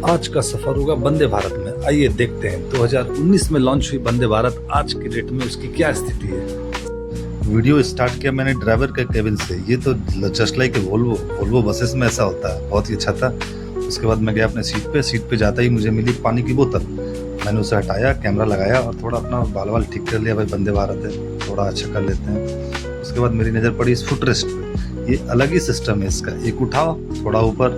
आज का सफर होगा वंदे भारत में। आइए देखते हैं 2019 में लॉन्च हुई वंदे भारत, आज की डेट में उसकी क्या स्थिति है। वीडियो स्टार्ट किया मैंने ड्राइवर के केबिन से। ये तो जस्ट लाइक वोल्वो बसेस में ऐसा होता है, बहुत ही अच्छा था। उसके बाद मैं गया अपने सीट पे जाता ही मुझे मिली पानी की बोतल। मैंने उसे हटाया, कैमरा लगाया और थोड़ा अपना बाल ठीक कर लिया। भाई वंदे भारत है, थोड़ा अच्छा कर लेते हैं। उसके बाद मेरी नज़र पड़ी इस फुटरेस्ट पे। ये अलग ही सिस्टम है इसका, एक उठाओ थोड़ा ऊपर,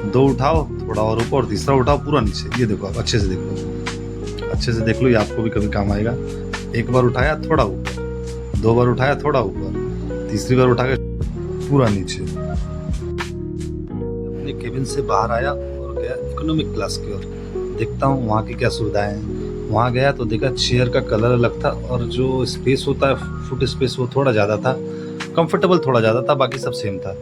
दो उठाओ थोड़ा और ऊपर, और तीसरा उठाओ पूरा नीचे। ये देखो, आप अच्छे से देख लो, ये आपको भी कभी काम आएगा। एक बार उठाया थोड़ा ऊपर, दो बार उठाया थोड़ा ऊपर, तीसरी बार उठा के पूरा नीचे। अपने केबिन से बाहर आया और गया इकोनॉमिक क्लास की ओर। देखता हूँ वहाँ की क्या सुविधाएं हैं। वहाँ गया तो देखा चेयर का कलर अलग था, और जो स्पेस होता है फुट स्पेस, वो थोड़ा ज़्यादा था। कंफर्टेबल थोड़ा ज़्यादा था, बाकी सब सेम था।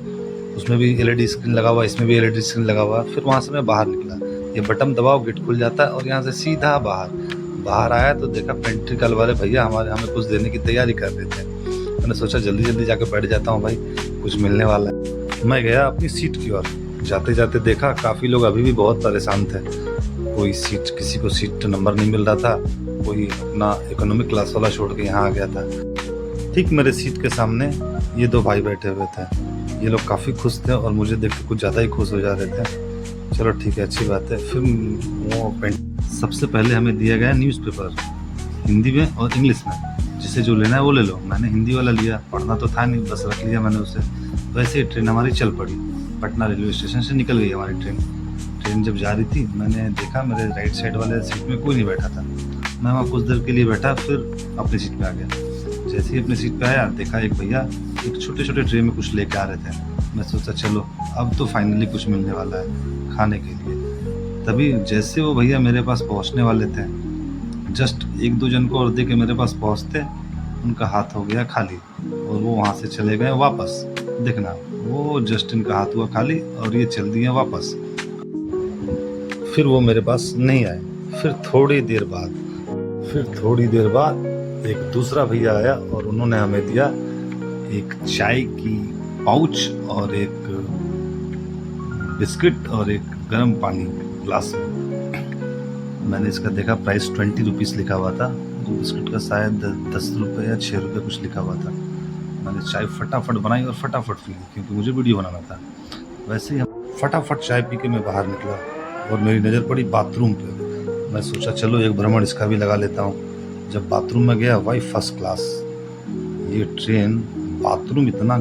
उसमें भी एलईडी स्क्रीन लगा हुआ, इसमें भी एलईडी स्क्रीन लगा हुआ। फिर वहाँ से मैं बाहर निकला, ये बटन दबाओ गेट खुल जाता है, और यहाँ से सीधा बाहर आया तो देखा पेंट्रिकल वाले भैया हमें कुछ देने की तैयारी कर रहे थे। मैंने सोचा जल्दी जाकर बैठ जाता हूँ, भाई कुछ मिलने वाला है। मैं गया अपनी सीट की ओर। जाते जाते देखा काफ़ी लोग अभी भी बहुत परेशान थे। किसी को सीट नंबर नहीं मिल रहा था, कोई अपना इकोनॉमिक क्लास वाला छोड़ के यहाँ आ गया था। ठीक मेरे सीट के सामने ये दो भाई बैठे हुए थे। ये लोग काफ़ी खुश थे और मुझे देख के कुछ ज़्यादा ही खुश हो जा रहे थे। चलो ठीक है, अच्छी बात है। फिर वो सबसे पहले हमें दिया गया न्यूज़पेपर, हिंदी में और इंग्लिश में। जिसे जो लेना है वो ले लो। मैंने हिंदी वाला लिया, पढ़ना तो था नहीं, बस रख लिया मैंने उसे। वैसे ही ट्रेन हमारी चल पड़ी। पटना रेलवे स्टेशन से निकल गई हमारी ट्रेन जब जा रही थी, मैंने देखा मेरे राइट साइड वाले सीट में कोई नहीं बैठा था। मैं वहाँ कुछ देर के लिए बैठा, फिर अपनी सीट पे आ गया। जैसे ही अपनी सीट पे आया, देखा एक भैया एक छोटे ट्रे में कुछ लेके आ रहे थे। मैं सोचा चलो अब तो फाइनली कुछ मिलने वाला है खाने के लिए। तभी जैसे वो भैया मेरे पास पहुंचने वाले थे, जस्ट एक दो जन को और दे के मेरे पास पहुंचते, उनका हाथ हो गया खाली और वो वहाँ से चले गए वापस। देखना, वो जस्ट इनका हाथ हुआ खाली और ये चल दिए वापस। फिर वो मेरे पास नहीं आए। फिर थोड़ी देर बाद एक दूसरा भैया आया और उन्होंने हमें दिया एक चाय की पाउच और एक बिस्किट और एक गर्म पानी ग्लास में। मैंने इसका देखा, प्राइस 20 रुपीज़ लिखा हुआ था। बिस्किट का शायद 10 रुपये या 6 रुपये कुछ लिखा हुआ था। मैंने चाय फटाफट बनाई और फटाफट पी ली, क्योंकि मुझे वीडियो बनाना था। वैसे ही हम फटाफट चाय पी के मैं बाहर निकला और मेरी नज़र पड़ी बाथरूम पे। मैं सोचा चलो एक भ्रमण इसका भी लगा लेता हूँ। जब बाथरूम में गया, भाई फर्स्ट क्लास ये ट्रेन, बाथरूम इतना।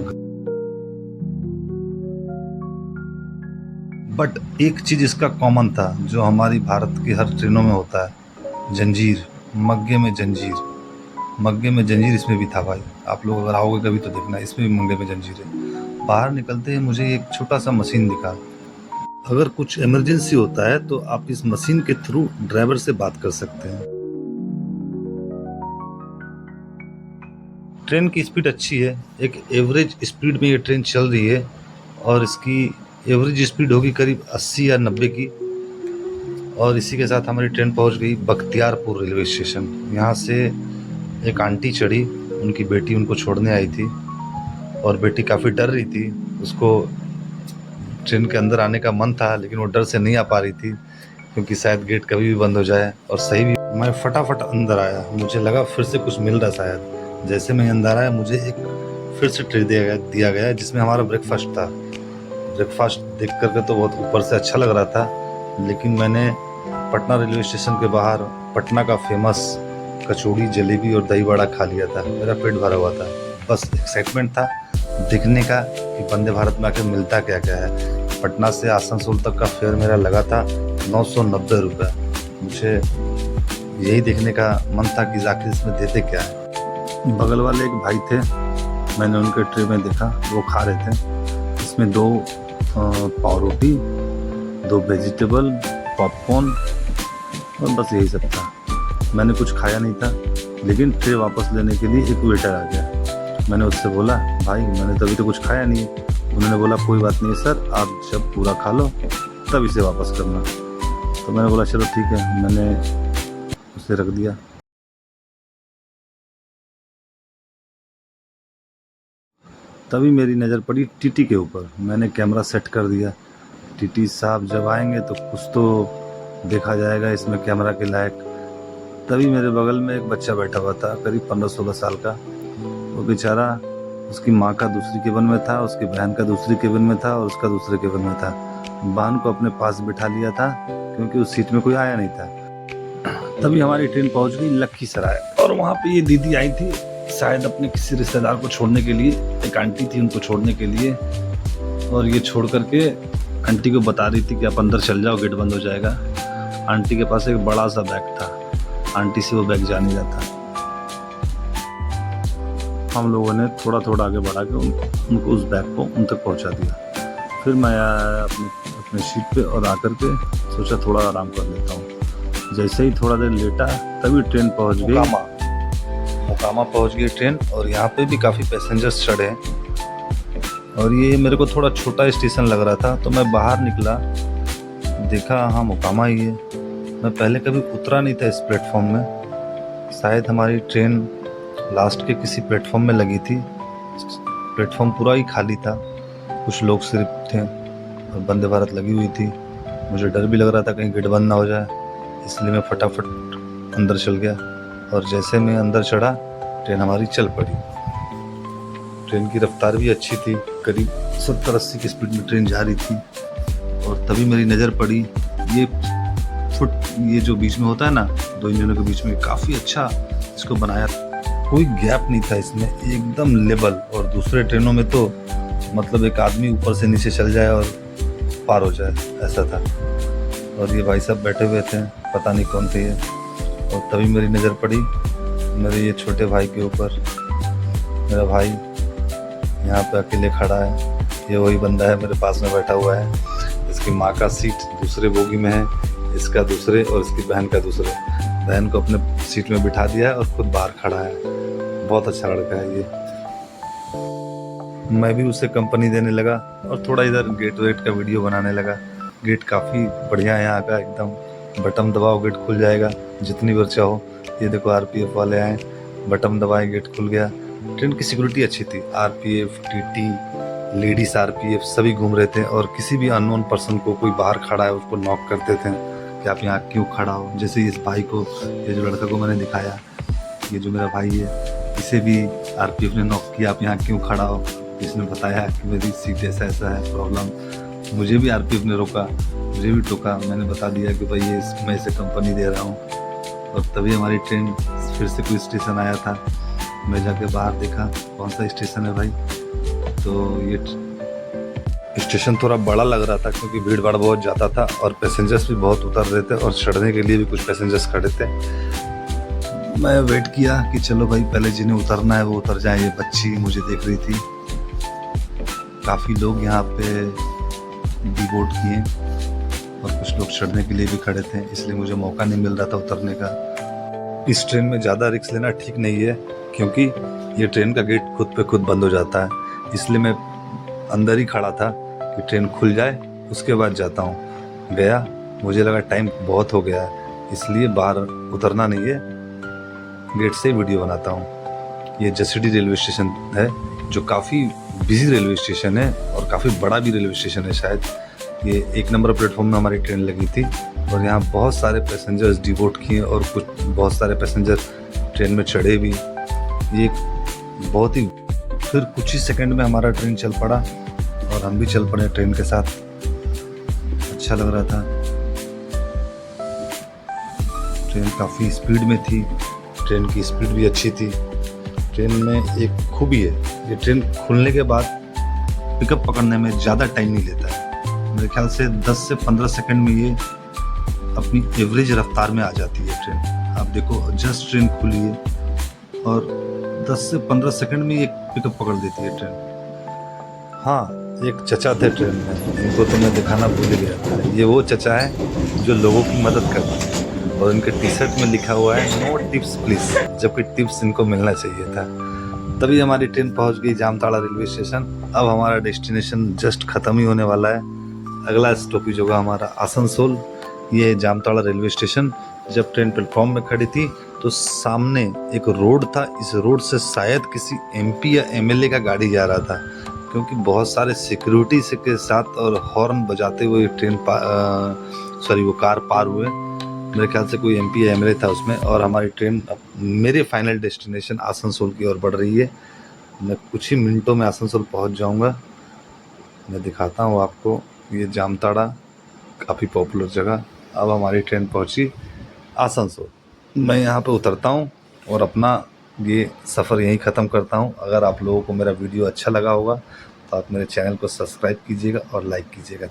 बट एक चीज़ इसका कॉमन था जो हमारी भारत की हर ट्रेनों में होता है, जंजीर। मग्गे में जंजीर इसमें भी था भाई। आप लोग अगर आओगे कभी तो देखना, इसमें भी मग्गे में जंजीर है। बाहर निकलते ही मुझे एक छोटा सा मशीन दिखा। अगर कुछ इमरजेंसी होता है तो आप इस मशीन के थ्रू ड्राइवर से बात कर सकते हैं। ट्रेन की स्पीड अच्छी है, एक एवरेज स्पीड में ये ट्रेन चल रही है, और इसकी एवरेज स्पीड होगी करीब 80 या 90 की। और इसी के साथ हमारी ट्रेन पहुंच गई बख्तियारपुर रेलवे स्टेशन। यहाँ से एक आंटी चढ़ी, उनकी बेटी उनको छोड़ने आई थी, और बेटी काफ़ी डर रही थी। उसको ट्रेन के अंदर आने का मन था, लेकिन वो डर से नहीं आ पा रही थी, क्योंकि शायद गेट कभी भी बंद हो जाए। और सही भी, मैं फटाफट अंदर आया। मुझे लगा फिर से कुछ मिल रहा शायद। जैसे मैं अंदर आया, मुझे एक फिर से ट्रे दिया गया जिसमें हमारा ब्रेकफास्ट था। ब्रेकफास्ट देख करके तो बहुत ऊपर से अच्छा लग रहा था, लेकिन मैंने पटना रेलवे स्टेशन के बाहर पटना का फेमस कचौड़ी, जलेबी और दही बड़ा खा लिया था। मेरा पेट भरा हुआ था। बस एक्साइटमेंट था दिखने का कि वंदे भारत में आकर मिलता क्या क्या है। पटना से आसनसोल तक का फेयर मेरा लगा था 990 रुपये। मुझे यही देखने का मन था कि आखिर इसमें देते क्या है। बगल वाले एक भाई थे, मैंने उनके ट्रे में देखा, वो खा रहे थे। इसमें 2 पाव रोटी, 2 वेजिटेबल, पॉपकॉर्न और बस यही सब था। मैंने कुछ खाया नहीं था, लेकिन ट्रे वापस लेने के लिए एक वेटर आ गया। मैंने उससे बोला, भाई मैंने तो अभी तो कुछ खाया नहीं है। उन्होंने बोला कोई बात नहीं सर, आप जब पूरा खा लो तब इसे वापस करना। तो मैंने बोला चलो ठीक है, मैंने उसे रख दिया। तभी मेरी नज़र पड़ी टीटी के ऊपर। मैंने कैमरा सेट कर दिया। टीटी साहब जब आएंगे तो कुछ तो देखा जाएगा इसमें कैमरा के लायक। तभी मेरे बगल में एक बच्चा बैठा हुआ था, करीब 15-16 साल का। वो बेचारा, उसकी माँ का दूसरी केबिन में था, उसकी बहन का दूसरी केबिन में था और उसका दूसरे केबिन में था। बहन को अपने पास बिठा लिया था क्योंकि उस सीट में कोई आया नहीं था। तभी हमारी ट्रेन पहुंच गई लखीसराय, और वहाँ पे ये दीदी आई थी शायद अपने किसी रिश्तेदार को छोड़ने के लिए। एक आंटी थी उनको छोड़ने के लिए, और ये छोड़ करके आंटी को बता रही थी कि आप अंदर चल जाओ, गेट बंद हो जाएगा। आंटी के पास एक बड़ा सा बैग था, आंटी से वो बैग जा नहीं रहा था। हम लोगों ने थोड़ा थोड़ा आगे बढ़ा के उनको उस बैग को उन तक पहुंचा दिया। फिर मैं आया अपने सीट पे और आकर के सोचा थोड़ा आराम कर लेता हूँ। जैसे ही थोड़ा देर लेटा तभी ट्रेन पहुंच गई, मोकामा पहुंच गई ट्रेन। और यहाँ पे भी काफ़ी पैसेंजर्स चढ़े, और ये मेरे को थोड़ा छोटा स्टेशन लग रहा था, तो मैं बाहर निकला, देखा हाँ मोकामा ही है। मैं पहले कभी उतरा नहीं था इस प्लेटफॉर्म में। शायद हमारी ट्रेन लास्ट के किसी प्लेटफॉर्म में लगी थी। प्लेटफॉर्म पूरा ही खाली था, कुछ लोग सिर्फ थे और वंदे भारत लगी हुई थी। मुझे डर भी लग रहा था कहीं गेट बंद ना हो जाए, इसलिए मैं फटाफट अंदर चल गया। और जैसे मैं अंदर चढ़ा, ट्रेन हमारी चल पड़ी। ट्रेन की रफ्तार भी अच्छी थी, करीब 70-80 की स्पीड में ट्रेन जा रही थी। और तभी मेरी नज़र पड़ी, ये जो बीच में होता है ना, दो इंजनों के बीच में, काफ़ी अच्छा इसको बनाया। कोई गैप नहीं था इसमें, एकदम लेवल। और दूसरे ट्रेनों में तो मतलब एक आदमी ऊपर से नीचे चल जाए और पार हो जाए, ऐसा था। और ये भाई साहब बैठे हुए थे, पता नहीं कौन थे ये। और तभी मेरी नज़र पड़ी मेरे ये छोटे भाई के ऊपर। मेरा भाई यहाँ पे अकेले खड़ा है, ये वही बंदा है मेरे पास में बैठा हुआ है। इसकी माँ का सीट दूसरे बोगी में है, इसका दूसरे, और इसकी बहन का दूसरे। बहन को अपने सीट में बिठा दिया है और खुद बाहर खड़ा है। बहुत अच्छा लड़का है ये। मैं भी उसे कंपनी देने लगा और थोड़ा इधर गेट वेट का वीडियो बनाने लगा। गेट काफ़ी बढ़िया है यहाँ का, एकदम बटन दबाओ गेट खुल जाएगा जितनी बार चाहो। ये देखो आरपीएफ वाले आए, बटन दबाए गेट खुल गया। ट्रेन की सिक्योरिटी अच्छी थी, आरपीएफ, टीटी, लेडीज आरपीएफ सभी घूम रहे थे। और किसी भी अननोन पर्सन को, कोई बाहर खड़ा है, उसको नॉक करते थे कि आप यहाँ क्यों खड़ा हो। जैसे इस भाई को, ये जो लड़का को मैंने दिखाया, ये जो मेरा भाई है, इसे भी आरपीएफ ने नॉक किया, आप यहाँ क्यों खड़ा हो। इसने बताया कि मेरी सीट ऐसा है प्रॉब्लम। मुझे भी आरपीएफ ने रोका, मुझे भी टोका। मैंने बता दिया कि भाई ये मैं इसे कंपनी दे रहा हूँ। और तभी हमारी ट्रेन फिर से कोई स्टेशन आया था। मैं जाके बाहर देखा कौन सा स्टेशन है भाई, तो ये स्टेशन थोड़ा बड़ा लग रहा था क्योंकि भीड़ भाड़ बहुत ज़्यादा था और पैसेंजर्स भी बहुत उतर रहे थे और चढ़ने के लिए भी कुछ पैसेंजर्स खड़े थे। मैं वेट किया कि चलो भाई पहले जिन्हें उतरना है वो उतर जाए। ये बच्ची मुझे देख रही थी। काफ़ी लोग यहाँ पे डिबोर्ड किए और कुछ लोग चढ़ने के लिए भी खड़े थे, इसलिए मुझे मौका नहीं मिल रहा था उतरने का। इस ट्रेन में ज़्यादा रिस्क लेना ठीक नहीं है क्योंकि ये ट्रेन का गेट खुद पे खुद बंद हो जाता है। इसलिए मैं अंदर ही खड़ा था कि ट्रेन खुल जाए उसके बाद जाता हूँ। गया, मुझे लगा टाइम बहुत हो गया है, इसलिए बाहर उतरना नहीं है, गेट से वीडियो बनाता हूँ। ये जसीडीह रेलवे स्टेशन है जो काफ़ी बिजी रेलवे स्टेशन है और काफ़ी बड़ा भी रेलवे स्टेशन है शायद। ये 1 नंबर प्लेटफॉर्म में हमारी ट्रेन लगी थी और यहाँ बहुत सारे पैसेंजर्स डिबोर्ड किए और बहुत सारे पैसेंजर ट्रेन में चढ़े भी। ये बहुत ही, फिर कुछ ही सेकंड में हमारा ट्रेन चल पड़ा और हम भी चल पड़े ट्रेन के साथ। अच्छा लग रहा था। ट्रेन काफ़ी स्पीड में थी, ट्रेन की स्पीड भी अच्छी थी। ट्रेन में एक खूबी है, ये ट्रेन खुलने के बाद पिकअप पकड़ने में ज़्यादा टाइम नहीं लेता है। मेरे ख्याल से 10 से 15 सेकंड में ये अपनी एवरेज रफ्तार में आ जाती है ट्रेन। आप देखो, जस्ट ट्रेन खुली है और 10 से 15 सेकंड में ये पिकअप पकड़ देती है ट्रेन। हाँ, एक चचा थे ट्रेन में, इनको तो मैं दिखाना भूल गया था। ये वो चचा है जो लोगों की मदद करते हैं और इनके टी शर्ट में लिखा हुआ है नो टिप्स प्लीज, जबकि टिप्स इनको मिलना चाहिए था। तभी हमारी ट्रेन पहुंच गई जामताड़ा रेलवे स्टेशन। अब हमारा डेस्टिनेशन जस्ट ख़त्म ही होने वाला है। अगला स्टॉपेज होगा हमारा आसनसोल। ये जामताड़ा रेलवे स्टेशन। जब ट्रेन प्लेटफॉर्म में खड़ी थी तो सामने एक रोड था, इस रोड से शायद किसी एमपी या एमएलए का गाड़ी जा रहा था क्योंकि बहुत सारे सिक्योरिटी के साथ और हॉर्न बजाते हुए ट्रेन सॉरी वो कार पार हुए। मेरे ख्याल से कोई MP या MLA था उसमें। और हमारी ट्रेन अब मेरे फाइनल डेस्टिनेशन आसनसोल की ओर बढ़ रही है। मैं कुछ ही मिनटों में आसनसोल पहुंच जाऊंगा। मैं दिखाता हूँ आपको, ये जामताड़ा काफ़ी पॉपुलर जगह। अब हमारी ट्रेन पहुंची आसनसोल। मैं यहाँ पे उतरता हूँ और अपना ये सफ़र यहीं ख़त्म करता हूँ। अगर आप लोगों को मेरा वीडियो अच्छा लगा होगा तो आप मेरे चैनल को सब्सक्राइब कीजिएगा और लाइक कीजिएगा।